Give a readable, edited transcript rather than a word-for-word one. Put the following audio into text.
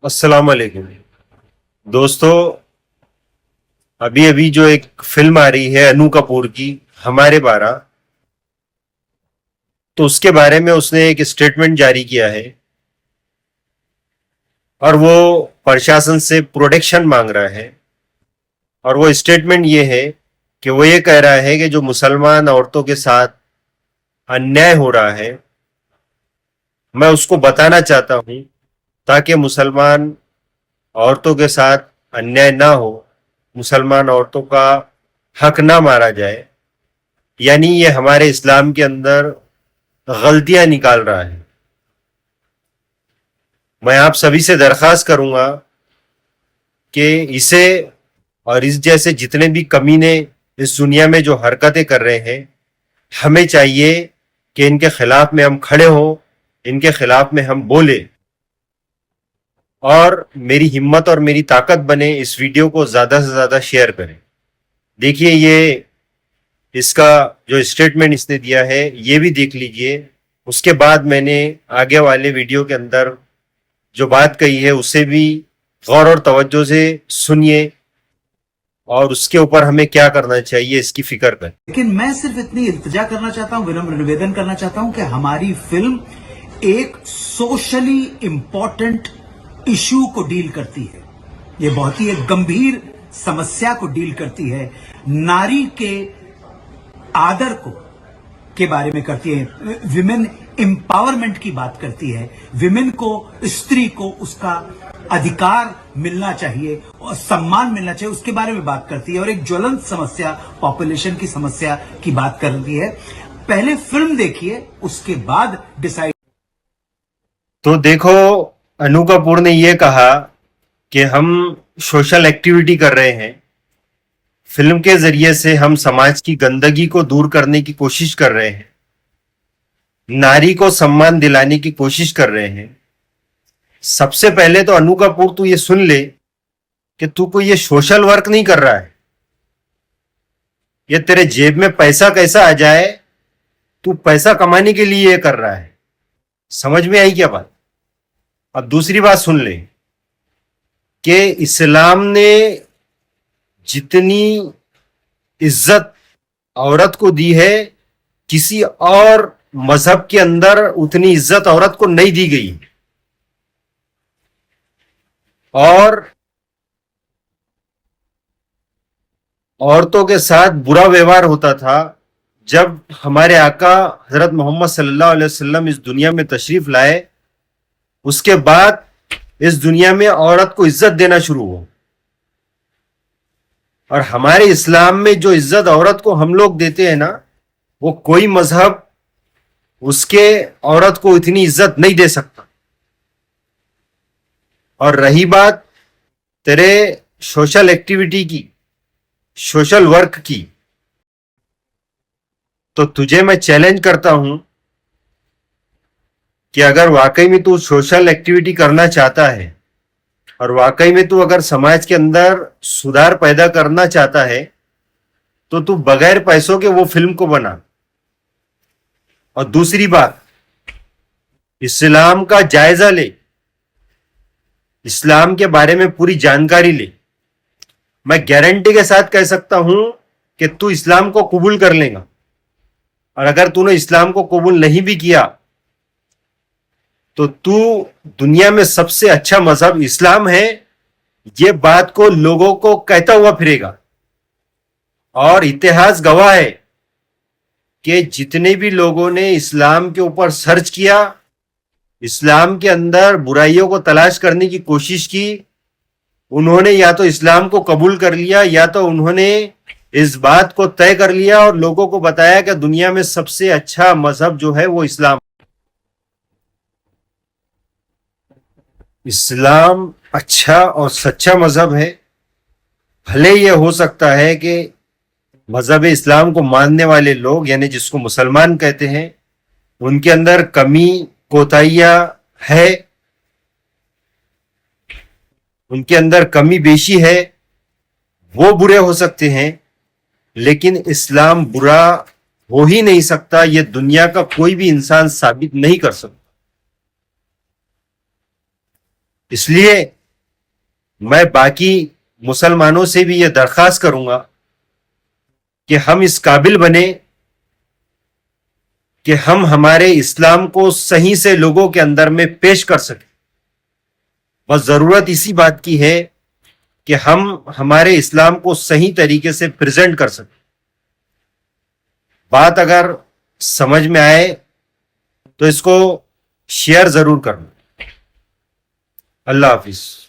अस्सलाम वालेकुम दोस्तों। अभी अभी जो एक फिल्म आ रही है अनु कपूर की, हमारे 12, तो उसके बारे में उसने एक स्टेटमेंट जारी किया है और वो प्रशासन से प्रोटेक्शन मांग रहा है। और वो स्टेटमेंट ये है कि वो ये कह रहा है कि जो मुसलमान औरतों के साथ अन्याय हो रहा है, मैं उसको बताना चाहता हूं ताकि मुसलमान औरतों के साथ अन्याय ना हो, मुसलमान औरतों का हक ना मारा जाए। यानी ये हमारे इस्लाम के अंदर गलतियां निकाल रहा है। मैं आप सभी से दरख्वास्त करूंगा कि इसे और इस जैसे जितने भी कमीने इस दुनिया में जो हरकतें कर रहे हैं, हमें चाहिए कि इनके खिलाफ में हम खड़े हों, इनके खिलाफ में हम बोले। और मेरी हिम्मत और मेरी ताकत बने, इस वीडियो को ज्यादा से ज्यादा शेयर करें। देखिए, ये इसका जो स्टेटमेंट इसने दिया है ये भी देख लीजिए। उसके बाद मैंने आगे वाले वीडियो के अंदर जो बात कही है उसे भी गौर और तवज्जो से सुनिए और उसके ऊपर हमें क्या करना चाहिए इसकी फिक्र करें। लेकिन मैं सिर्फ इतनी इल्तिजा करना चाहता हूं, विनम्र निवेदन करना चाहता हूं कि हमारी फिल्म एक सोशली इंपॉर्टेंट इश्यू को डील करती है। ये बहुत ही एक गंभीर समस्या को डील करती है। नारी के आदर को के बारे में करती है, विमेन एम्पावरमेंट की बात करती है। विमेन को, स्त्री को उसका अधिकार मिलना चाहिए और सम्मान मिलना चाहिए, उसके बारे में बात करती है। और एक ज्वलंत समस्या, पॉपुलेशन की समस्या की बात करती है। पहले फिल्म देखिए, उसके बाद डिसाइड। तो देखो, अनु कपूर ने यह कहा कि हम सोशल एक्टिविटी कर रहे हैं, फिल्म के जरिए से हम समाज की गंदगी को दूर करने की कोशिश कर रहे हैं, नारी को सम्मान दिलाने की कोशिश कर रहे हैं। सबसे पहले तो अनु कपूर तू ये सुन ले कि तू कोई ये सोशल वर्क नहीं कर रहा है। ये तेरे जेब में पैसा कैसा आ जाए, तू पैसा कमाने के लिए ये कर रहा है। समझ में आई क्या बात? अब दूसरी बात सुन ले कि इस्लाम ने जितनी इज्जत औरत को दी है, किसी और मजहब के अंदर उतनी इज्जत औरत को नहीं दी गई। और औरतों के साथ बुरा व्यवहार होता था। जब हमारे आका हजरत मोहम्मद सल्लल्लाहु अलैहि वसल्लम इस दुनिया में तशरीफ लाए, उसके बाद इस दुनिया में औरत को इज्जत देना शुरू हुआ। और हमारे इस्लाम में जो इज्जत औरत को हम लोग देते हैं ना, वो कोई मजहब उसके औरत को इतनी इज्जत नहीं दे सकता। और रही बात तेरे सोशल एक्टिविटी की, सोशल वर्क की, तो तुझे मैं चैलेंज करता हूं कि अगर वाकई में तू सोशल एक्टिविटी करना चाहता है और वाकई में तू अगर समाज के अंदर सुधार पैदा करना चाहता है, तो तू बगैर पैसों के वो फिल्म को बना। और दूसरी बात, इस्लाम का जायजा ले, इस्लाम के बारे में पूरी जानकारी ले। मैं गारंटी के साथ कह सकता हूं कि तू इस्लाम को कबूल कर लेगा। और अगर तूने इस्लाम को कबूल नहीं भी किया तो तू दुनिया में सबसे अच्छा मजहब इस्लाम है, ये बात को लोगों को कहता हुआ फिरेगा। और इतिहास गवाह है कि जितने भी लोगों ने इस्लाम के ऊपर सर्च किया, इस्लाम के अंदर बुराइयों को तलाश करने की कोशिश की, उन्होंने या तो इस्लाम को कबूल कर लिया या तो उन्होंने इस बात को तय कर लिया और लोगों को बताया कि दुनिया में सबसे अच्छा मजहब जो है वो इस्लाम। इस्लाम अच्छा और सच्चा मजहब है। भले ये हो सकता है कि मजहब इस्लाम को मानने वाले लोग, यानी जिसको मुसलमान कहते हैं, उनके अंदर कमी कोताहियां है, उनके अंदर कमी बेशी है, वो बुरे हो सकते हैं, लेकिन इस्लाम बुरा हो ही नहीं सकता। ये दुनिया का कोई भी इंसान साबित नहीं कर सकता। اس لیے میں باقی مسلمانوں سے بھی یہ درخواست کروں گا کہ ہم اس قابل بنے کہ ہم ہمارے اسلام کو صحیح سے لوگوں کے اندر میں پیش کر سکیں. بس ضرورت اسی بات کی ہے کہ ہم ہمارے اسلام کو صحیح طریقے سے پریزنٹ کر سکیں. بات اگر سمجھ میں آئے تو اس کو شیئر ضرور کرنا. اللہ حافظ.